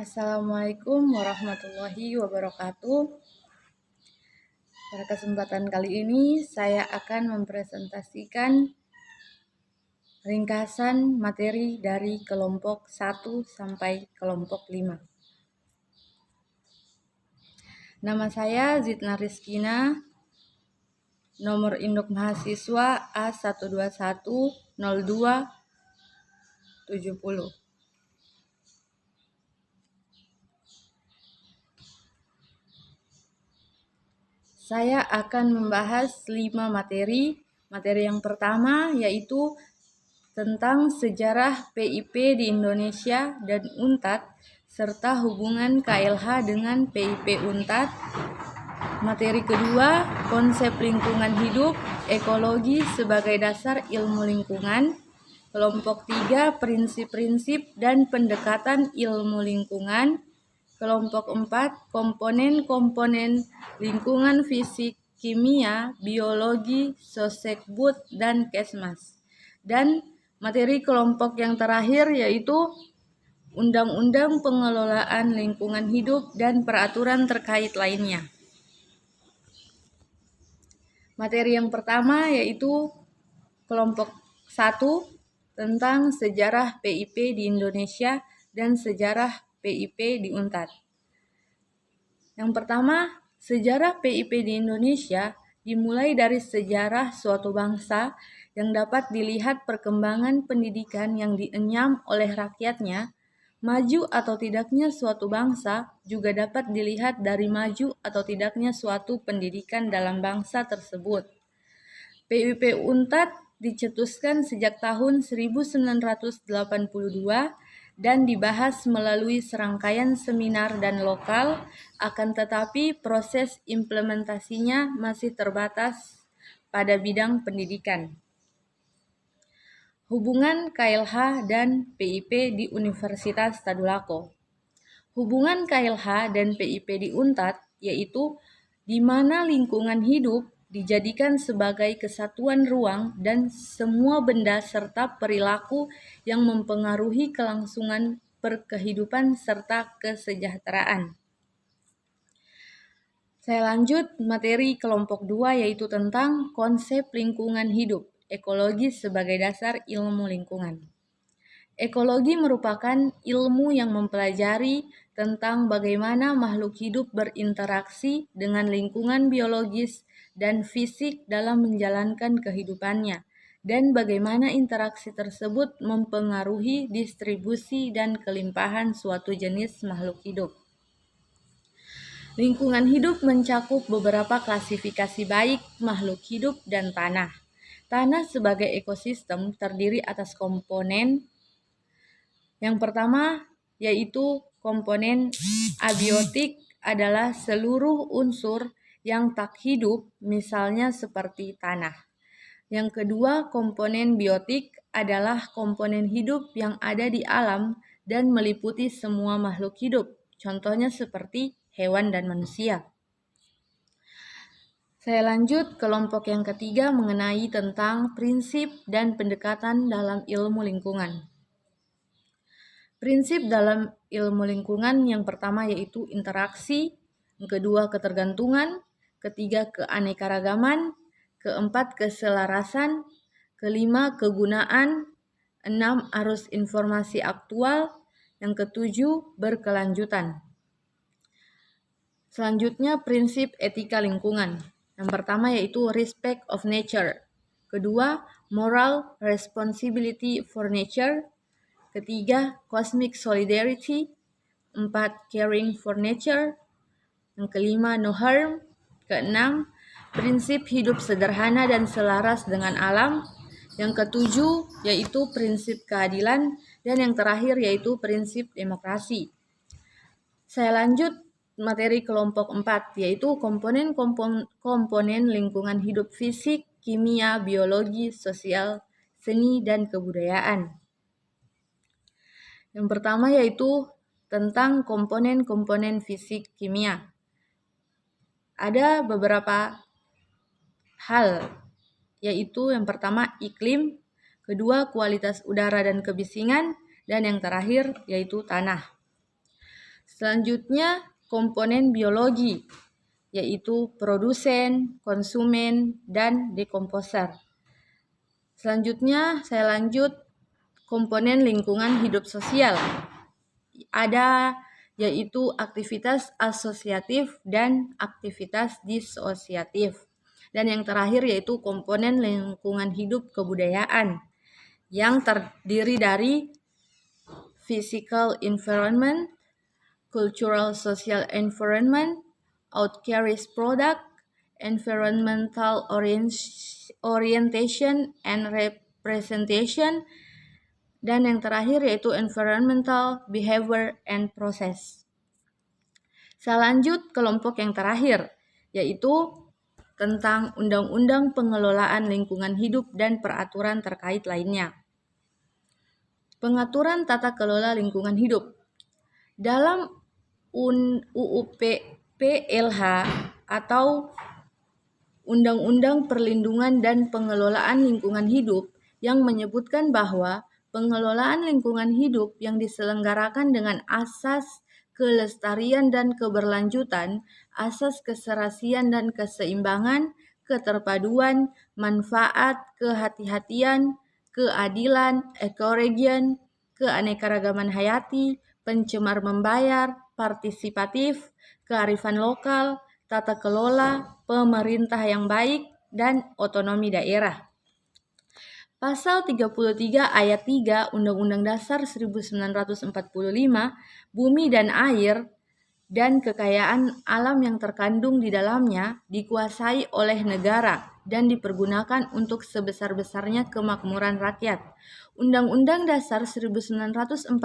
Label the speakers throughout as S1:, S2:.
S1: Assalamualaikum warahmatullahi wabarakatuh. Pada kesempatan kali ini saya akan mempresentasikan ringkasan materi dari kelompok 1 sampai kelompok 5. Nama saya Zidna Rizkina, nomor induk mahasiswa A1210270. Saya akan membahas 5 materi. Materi yang pertama yaitu tentang sejarah PIP di Indonesia dan UNTAD serta hubungan KLH dengan PIP UNTAD. Materi kedua, konsep lingkungan hidup, ekologi sebagai dasar ilmu lingkungan. Kelompok 3, prinsip-prinsip dan pendekatan ilmu lingkungan. Kelompok 4, komponen-komponen lingkungan fisik, kimia, biologi, sosekbud, dan kesmas. Dan materi kelompok yang terakhir yaitu Undang-Undang Pengelolaan Lingkungan Hidup dan peraturan terkait lainnya. Materi yang pertama yaitu kelompok 1 tentang sejarah PIP di Indonesia dan sejarah PIP di UNTAD. Yang pertama, sejarah PIP di Indonesia dimulai dari sejarah suatu bangsa yang dapat dilihat perkembangan pendidikan yang dienyam oleh rakyatnya. Maju atau tidaknya suatu bangsa juga dapat dilihat dari maju atau tidaknya suatu pendidikan dalam bangsa tersebut. PIP UNTAD dicetuskan sejak tahun 1982 dan dibahas melalui serangkaian seminar dan lokal, akan tetapi proses implementasinya masih terbatas pada bidang pendidikan. Hubungan KLH dan PIP di Universitas Tadulako. Hubungan KLH dan PIP di UNTAD yaitu di mana lingkungan hidup dijadikan sebagai kesatuan ruang dan semua benda serta perilaku yang mempengaruhi kelangsungan perkehidupan serta kesejahteraan. Saya lanjut materi kelompok 2 yaitu tentang konsep lingkungan hidup, ekologi sebagai dasar ilmu lingkungan. Ekologi merupakan ilmu yang mempelajari tentang bagaimana makhluk hidup berinteraksi dengan lingkungan biologis dan fisik dalam menjalankan kehidupannya, dan bagaimana interaksi tersebut mempengaruhi distribusi dan kelimpahan suatu jenis makhluk hidup. Lingkungan hidup mencakup beberapa klasifikasi baik makhluk hidup dan tanah. Tanah sebagai ekosistem terdiri atas komponen. Yang pertama yaitu komponen abiotik adalah seluruh unsur yang tak hidup, misalnya seperti tanah. Yang kedua, komponen biotik adalah komponen hidup yang ada di alam dan meliputi semua makhluk hidup, contohnya seperti hewan dan manusia. Saya lanjut kelompok yang ketiga mengenai tentang prinsip dan pendekatan dalam ilmu lingkungan. Prinsip dalam ilmu lingkungan yang pertama yaitu interaksi, yang kedua ketergantungan, ketiga keanekaragaman, keempat keselarasan, kelima kegunaan, 6 arus informasi aktual, yang ketujuh berkelanjutan. Selanjutnya prinsip etika lingkungan. Yang pertama yaitu respect of nature, kedua moral responsibility for nature, ketiga cosmic solidarity, 4 caring for nature, yang kelima no harm, keenam prinsip hidup sederhana dan selaras dengan alam, yang ketujuh yaitu prinsip keadilan, dan yang terakhir yaitu prinsip demokrasi. Saya lanjut materi kelompok 4 yaitu komponen lingkungan hidup fisik, kimia, biologi, sosial, seni, dan kebudayaan. Yang pertama yaitu tentang komponen-komponen fisik kimia. Ada beberapa hal, yaitu yang pertama iklim, kedua kualitas udara dan kebisingan, dan yang terakhir yaitu tanah. Selanjutnya, komponen biologi, yaitu produsen, konsumen, dan dekomposer. Selanjutnya, saya lanjut komponen lingkungan hidup sosial. Ada yaitu aktivitas asosiatif dan aktivitas disosiatif. Dan yang terakhir yaitu komponen lingkungan hidup kebudayaan yang terdiri dari physical environment, cultural social environment, outcarries product, environmental orientation and representation, dan yang terakhir yaitu environmental behavior and process. Saya lanjut kelompok yang terakhir, yaitu tentang Undang-Undang Pengelolaan Lingkungan Hidup dan peraturan terkait lainnya. Pengaturan tata kelola lingkungan hidup. Dalam UU PLH atau Undang-Undang Perlindungan dan Pengelolaan Lingkungan Hidup yang menyebutkan bahwa pengelolaan lingkungan hidup yang diselenggarakan dengan asas kelestarian dan keberlanjutan, asas keserasian dan keseimbangan, keterpaduan, manfaat, kehati-hatian, keadilan, ekoregion, keanekaragaman hayati, pencemar membayar, partisipatif, kearifan lokal, tata kelola, pemerintah yang baik, dan otonomi daerah. Pasal 33 ayat 3 Undang-Undang Dasar 1945, bumi dan air dan kekayaan alam yang terkandung di dalamnya dikuasai oleh negara dan dipergunakan untuk sebesar-besarnya kemakmuran rakyat. Undang-Undang Dasar 1945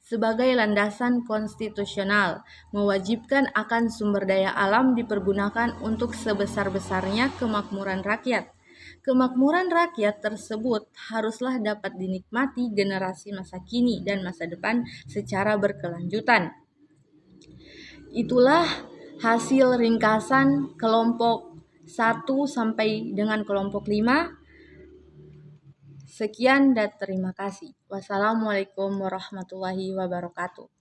S1: sebagai landasan konstitusional mewajibkan akan sumber daya alam dipergunakan untuk sebesar-besarnya kemakmuran rakyat. Kemakmuran rakyat tersebut haruslah dapat dinikmati generasi masa kini dan masa depan secara berkelanjutan. Itulah hasil ringkasan kelompok 1 sampai dengan kelompok 5. Sekian dan terima kasih. Wassalamualaikum warahmatullahi wabarakatuh.